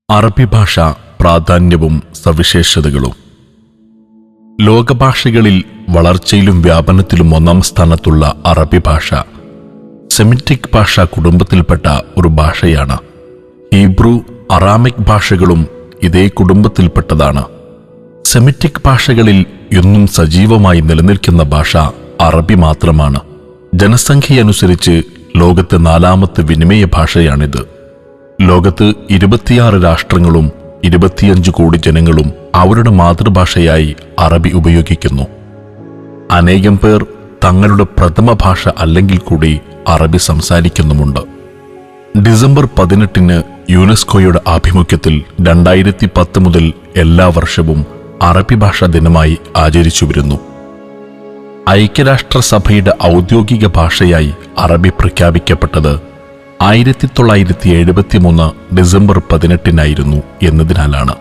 അറബി ഭാഷ പ്രാധാന്യവും സവിശേഷതകളും. ലോകഭാഷകളിൽ വളർച്ചയിലും വ്യാപനത്തിലും ഒന്നാം സ്ഥാനത്തുള്ള അറബി ഭാഷ സെമിറ്റിക് ഭാഷാ കുടുംബത്തിൽപ്പെട്ട ഒരു ഭാഷയാണ്. ഹീബ്രു, അറാമിക് ഭാഷകളും ഇതേ കുടുംബത്തിൽപ്പെട്ടതാണ്. സെമിറ്റിക് ഭാഷകളിൽ ഇന്നും സജീവമായി നിലനിൽക്കുന്ന ഭാഷ അറബി മാത്രമാണ്. ജനസംഖ്യയനുസരിച്ച് ലോകത്ത് 4ാമത്തെ വിനിമയ ഭാഷയാണിത്. ലോകത്ത് 26 രാഷ്ട്രങ്ങളും 25 കോടി ജനങ്ങളും അവരുടെ മാതൃഭാഷയായി അറബി ഉപയോഗിക്കുന്നു. അനേകം പേർ തങ്ങളുടെ പ്രഥമ ഭാഷ അല്ലെങ്കിൽ കൂടി അറബി സംസാരിക്കുന്നുമുണ്ട്. ഡിസംബർ 18 യുനെസ്കോയുടെ ആഭിമുഖ്യത്തിൽ 2010 മുതൽ എല്ലാ വർഷവും അറബി ഭാഷാ ദിനമായി ആചരിച്ചു വരുന്നു. ഐക്യരാഷ്ട്രസഭയുടെ ഔദ്യോഗിക ഭാഷയായി അറബി പ്രഖ്യാപിക്കപ്പെട്ടത് 1973 ഡിസംബർ 18 എന്നതിനാലാണ്.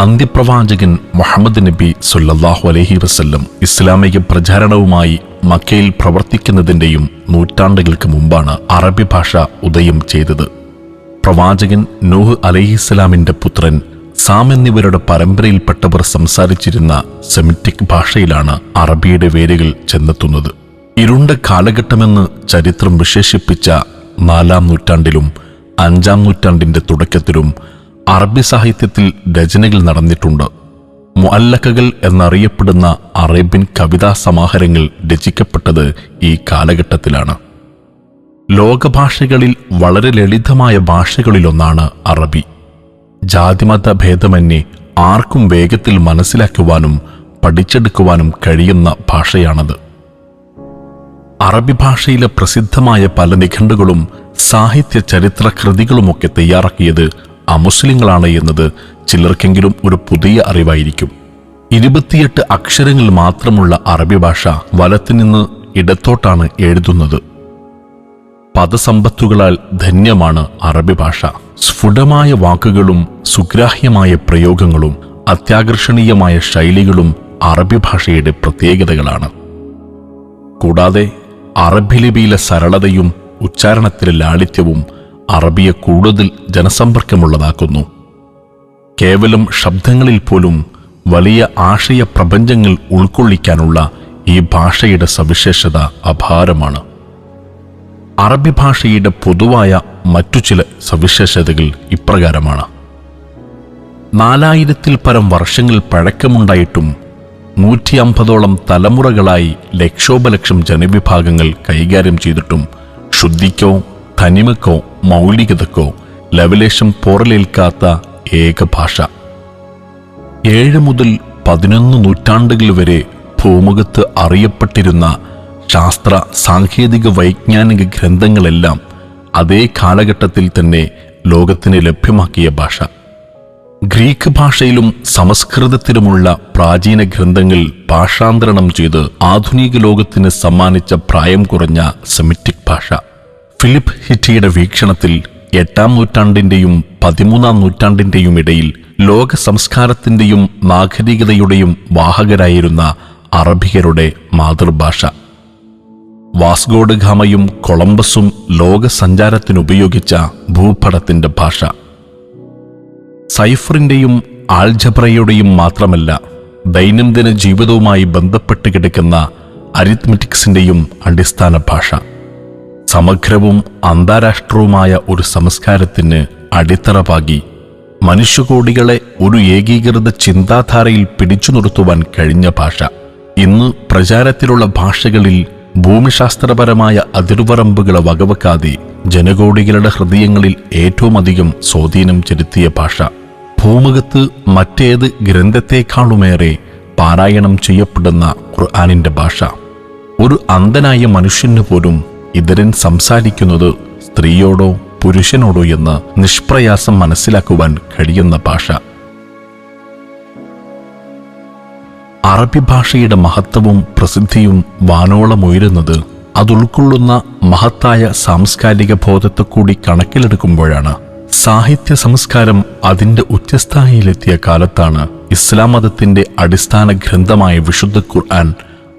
അന്ത്യപ്രവാചകൻ മുഹമ്മദ് നബി സല്ലല്ലാഹു അലൈഹി വസല്ലം ഇസ്ലാമിക പ്രചാരണവുമായി മക്കയിൽ പ്രവർത്തിക്കുന്നതിന്റെയും നൂറ്റാണ്ടുകൾക്ക് മുമ്പാണ് അറബി ഭാഷ ഉദയം ചെയ്തത്. പ്രവാചകൻ നൂഹ് അലൈഹിസ്സലാമിന്റെ പുത്രൻ സാം എന്നിവരുടെ പരമ്പരയിൽപ്പെട്ടവർ സംസാരിച്ചിരുന്ന സെമിറ്റിക് ഭാഷയിലാണ് അറബിയുടെ വേരുകൾ ചെന്നെത്തുന്നത്. ഇരുണ്ട കാലഘട്ടമെന്ന് ചരിത്രം വിശേഷിപ്പിച്ച 4ാം നൂറ്റാണ്ടിലും 5ാം നൂറ്റാണ്ടിന്റെ തുടക്കത്തിലും അറബി സാഹിത്യത്തിൽ രചനകൾ നടന്നിട്ടുണ്ട്. മുഅല്ലഖകൾ എന്നറിയപ്പെടുന്ന അറേബ്യൻ കവിതാ സമാഹാരങ്ങൾ രചിക്കപ്പെട്ടത് ഈ കാലഘട്ടത്തിലാണ്. ലോകഭാഷകളിൽ വളരെ ലളിതമായ ഭാഷകളിലൊന്നാണ് അറബി. ജാതിമത ഭേദമന്യേ ആർക്കും വേഗത്തിൽ മനസ്സിലാക്കുവാനും പഠിച്ചെടുക്കുവാനും കഴിയുന്ന ഭാഷയാണത്. അറബി ഭാഷയിലെ പ്രസിദ്ധമായ പല നിഘണ്ടുകളും സാഹിത്യ ചരിത്ര കൃതികളുമൊക്കെ തയ്യാറാക്കിയത് അമുസ്ലിങ്ങളാണ് എന്നത് ചിലർക്കെങ്കിലും ഒരു പുതിയ അറിവായിരിക്കും. 28 അക്ഷരങ്ങൾ മാത്രമുള്ള അറബി ഭാഷ വലത്തുനിന്ന് ഇടത്തോട്ടാണ് എഴുതുന്നത്. പദസമ്പത്തുകളാൽ ധന്യമാണ് അറബി ഭാഷ. സ്ഫുടമായ വാക്കുകളും സുഗ്രാഹ്യമായ പ്രയോഗങ്ങളും അത്യാകർഷണീയമായ ശൈലികളും അറബി ഭാഷയുടെ പ്രത്യേകതകളാണ്. കൂടാതെ അറബി ലിപിയിലെ സരളതയും ഉച്ചാരണത്തിലെ ലാളിത്യവും അറബിയെ കൂടുതൽ ജനസമ്പർക്കമുള്ളതാക്കുന്നു. കേവലം ശബ്ദങ്ങളിൽ പോലും വലിയ ആശയ പ്രപഞ്ചങ്ങൾ ഉൾക്കൊള്ളിക്കാനുള്ള ഈ ഭാഷയുടെ സവിശേഷത അപാരമാണ്. അറബി ഭാഷയുടെ പൊതുവായ മറ്റു ചില സവിശേഷതകൾ ഇപ്രകാരമാണ്. 4000-ൽ പരം വർഷങ്ങൾ പഴക്കമുണ്ടായിട്ടും 150ഓളം തലമുറകളായി ലക്ഷോപലക്ഷം ജനവിഭാഗങ്ങൾ കൈകാര്യം ചെയ്തിട്ടും ശുദ്ധിക്കോ തനിമക്കോ മൗലികതക്കോ ലവലേശം പോറലേൽക്കാത്ത ഏക ഭാഷ. 7 മുതൽ 11 നൂറ്റാണ്ടുകൾ വരെ ഭൂമുഖത്ത് അറിയപ്പെട്ടിരുന്ന ശാസ്ത്ര സാങ്കേതിക വൈജ്ഞാനിക ഗ്രന്ഥങ്ങളെല്ലാം അതേ കാലഘട്ടത്തിൽ തന്നെ ലോകത്തിന് ലഭ്യമാക്കിയ ഭാഷ. ഗ്രീക്ക് ഭാഷയിലും സംസ്കൃതത്തിലുമുള്ള പ്രാചീന ഗ്രന്ഥങ്ങൾ ഭാഷാന്തരണം ചെയ്ത് ആധുനിക ലോകത്തിന് സമ്മാനിച്ച പ്രായം കുറഞ്ഞ സെമിറ്റിക് ഭാഷ. ഫിലിപ്പ് ഹിറ്റിയുടെ വീക്ഷണത്തിൽ 8ാം നൂറ്റാണ്ടിന്റെയും 13ാം നൂറ്റാണ്ടിന്റെയും ഇടയിൽ ലോക സംസ്കാരത്തിന്റെയും നാഗരികതയുടെയും വാഹകരായിരുന്ന അറബിയരുടെ മാതൃഭാഷ. വാസ്കോഡ് ഗാമയും കൊളംബസും ലോക സഞ്ചാരത്തിനുപയോഗിച്ച ഭൂപടത്തിന്റെ ഭാഷ. സൈഫറിന്റെയും ആൾജബ്രയുടെയും മാത്രമല്ല, ദൈനംദിന ജീവിതവുമായി ബന്ധപ്പെട്ട് കിടക്കുന്ന അരിത്മെറ്റിക്സിന്റെയും അടിസ്ഥാന ഭാഷ. സമഗ്രവും അന്താരാഷ്ട്രവുമായ ഒരു സംസ്കാരത്തിന് അടിത്തറ പാകി മനുഷ്യകോടികളെ ഒരു ഏകീകൃത ചിന്താധാരയിൽ പിടിച്ചു നിർത്തുവാൻ കഴിഞ്ഞ ഭാഷ. ഇന്ന് പ്രചാരത്തിലുള്ള ഭാഷകളിൽ ഭൂമിശാസ്ത്രപരമായ അതിർവരമ്പുകളെ വകവെക്കാതെ ജനകോടികളുടെ ഹൃദയങ്ങളിൽ ഏറ്റവുമധികം സ്വാധീനം ചെലുത്തിയ ഭാഷ. ഭൂമുഖത്ത് മറ്റേത് ഗ്രന്ഥത്തെക്കാളുമേറെ പാരായണം ചെയ്യപ്പെടുന്ന ഖുർആനിന്റെ ഭാഷ. ഒരു അന്ധനായ മനുഷ്യന് പോലും ഇതരൻ സംസാരിക്കുന്നത് സ്ത്രീയോടോ പുരുഷനോടോ എന്ന് നിഷ്പ്രയാസം മനസ്സിലാക്കുവാൻ കഴിയുന്ന ഭാഷ. അറബി ഭാഷയുടെ മഹത്വവും പ്രസിദ്ധിയും വാനോളമുയരുന്നത് അതുൾക്കൊള്ളുന്ന മഹത്തായ സാംസ്കാരിക ബോധത്തെക്കൂടി കണക്കിലെടുക്കുമ്പോഴാണ്. സാഹിത്യ സംസ്കാരം അതിന്റെ ഉച്ചസ്ഥായിയിലെത്തിയ കാലത്താണ് ഇസ്ലാം മതത്തിന്റെ അടിസ്ഥാന ഗ്രന്ഥമായ വിശുദ്ധ ഖുർആൻ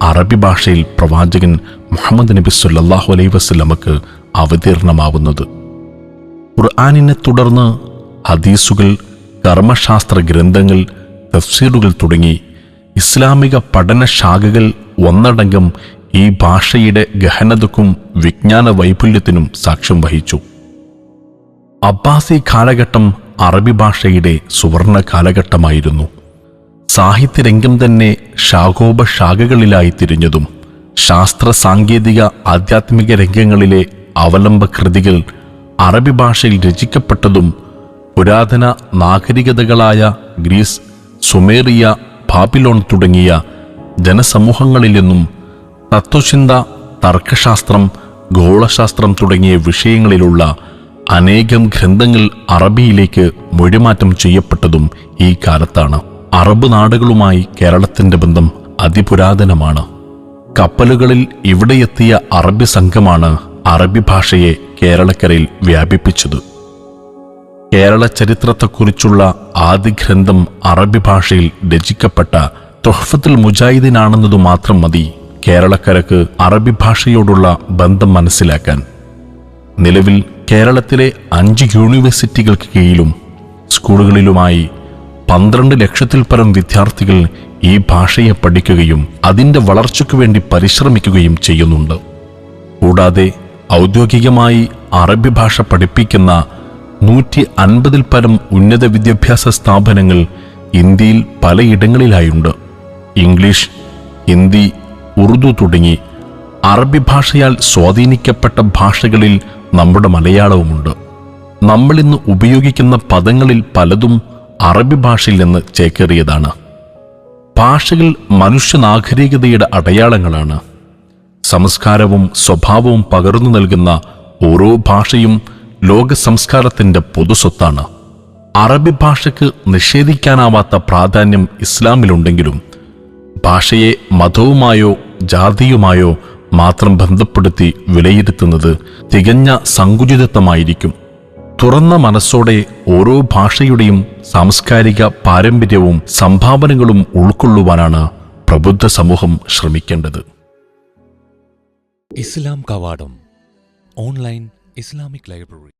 അറബി ഭാഷയിൽ പ്രവാചകൻ മുഹമ്മദ് നബി സല്ലല്ലാഹു അലൈഹി വസല്ലമക്ക് അവതീർണമാവുന്നത്. ഖുർആനിനെ തുടർന്ന് ഹദീസുകൾ, കർമ്മശാസ്ത്ര ഗ്രന്ഥങ്ങൾ, തഫ്സീറുകൾ തുടങ്ങി ഇസ്ലാമിക പഠനശാഖകൾ ഒന്നടങ്കം ഈ ഭാഷയുടെ ഗഹനതക്കും വിജ്ഞാന വൈപുല്യത്തിനും സാക്ഷ്യം വഹിച്ചു. അബ്ബാസി കാലഘട്ടം അറബി ഭാഷയുടെ സുവർണ കാലഘട്ടമായിരുന്നു. സാഹിത്യരംഗം തന്നെ ശാഖോപശാഖകളിലായി തിരിഞ്ഞതും ശാസ്ത്ര സാങ്കേതിക ആധ്യാത്മിക രംഗങ്ങളിലെ അവലംബ കൃതികൾ അറബി ഭാഷയിൽ രചിക്കപ്പെട്ടതും പുരാതന നാഗരികതകളായ ഗ്രീസ്, സുമേറിയ, ബാബിലോൺ തുടങ്ങിയ ജനസമൂഹങ്ങളിൽ നിന്നും തത്വചിന്ത, തർക്കശാസ്ത്രം, ഗോളശാസ്ത്രം തുടങ്ങിയ വിഷയങ്ങളിലുള്ള അനേകം ഗ്രന്ഥങ്ങൾ അറബിയിലേക്ക് മൊഴിമാറ്റം ചെയ്യപ്പെട്ടതും ഈ കാലത്താണ്. അറബ് നാടുകളുമായി കേരളത്തിന്റെ ബന്ധം അതിപുരാതനമാണ്. കപ്പലുകളിൽ ഇവിടെയെത്തിയ അറബി സംഘമാണ് അറബി ഭാഷയെ കേരളക്കരയിൽ വ്യാപിപ്പിച്ചത്. കേരള ചരിത്രത്തെക്കുറിച്ചുള്ള ആദ്യ ഗ്രന്ഥം അറബി ഭാഷയിൽ രചിക്കപ്പെട്ട തുഹ്ഫത്തുൽ മുജാഹിദീനാണെന്നതു മാത്രം മതി കേരളക്കരക്ക് അറബി ഭാഷയോടുള്ള ബന്ധം മനസ്സിലാക്കാൻ. നിലവിൽ കേരളത്തിലെ 5 യൂണിവേഴ്സിറ്റികൾക്ക് കീഴിലും സ്കൂളുകളിലുമായി 12 ലക്ഷത്തിൽ പരം വിദ്യാർത്ഥികൾ ഈ ഭാഷയെ പഠിക്കുകയും അതിൻ്റെ വളർച്ചയ്ക്കു വേണ്ടി പരിശ്രമിക്കുകയും ചെയ്യുന്നുണ്ട്. കൂടാതെ ഔദ്യോഗികമായി അറബി ഭാഷ പഠിപ്പിക്കുന്ന 150-ൽ പരം ഉന്നത വിദ്യാഭ്യാസ സ്ഥാപനങ്ങൾ ഇന്ത്യയിൽ പലയിടങ്ങളിലായുണ്ട്. ഇംഗ്ലീഷ്, ഹിന്ദി, ഉറുദു തുടങ്ങി അറബി ഭാഷയാൽ സ്വാധീനിക്കപ്പെട്ട ഭാഷകളിൽ നമ്മുടെ മലയാളവുമുണ്ട്. നമ്മളിന്ന് ഉപയോഗിക്കുന്ന പദങ്ങളിൽ പലതും അറബി ഭാഷയിൽ നിന്ന് ചേക്കേറിയതാണ്. ഭാഷകൾ മനുഷ്യനാഗരികതയുടെ അടയാളങ്ങളാണ്. സംസ്കാരവും സ്വഭാവവും പകർന്നു നൽകുന്ന ഓരോ ഭാഷയും ലോക സംസ്കാരത്തിന്റെ പൊതുസ്വത്താണ്. അറബി ഭാഷയ്ക്ക് നിഷേധിക്കാനാവാത്ത പ്രാധാന്യം ഇസ്ലാമിലുണ്ടെങ്കിലും ഭാഷയെ മതവുമായോ ജാതിയുമായോ മാത്രം ബന്ധപ്പെടുത്തി വിലയിരുത്തുന്നത് തികഞ്ഞ സങ്കുചിതത്വമായിരിക്കും. തുറന്ന മനസ്സോടെ ഓരോ ഭാഷയുടെയും സാംസ്കാരിക പാരമ്പര്യവും സംഭാവനകളും ഉൾക്കൊള്ളുവാനാണ് പ്രബുദ്ധ സമൂഹം ശ്രമിക്കേണ്ടത്. ഇസ്ലാം കവാടം ഓൺലൈൻ ഇസ്ലാമിക് ലൈബ്രറി.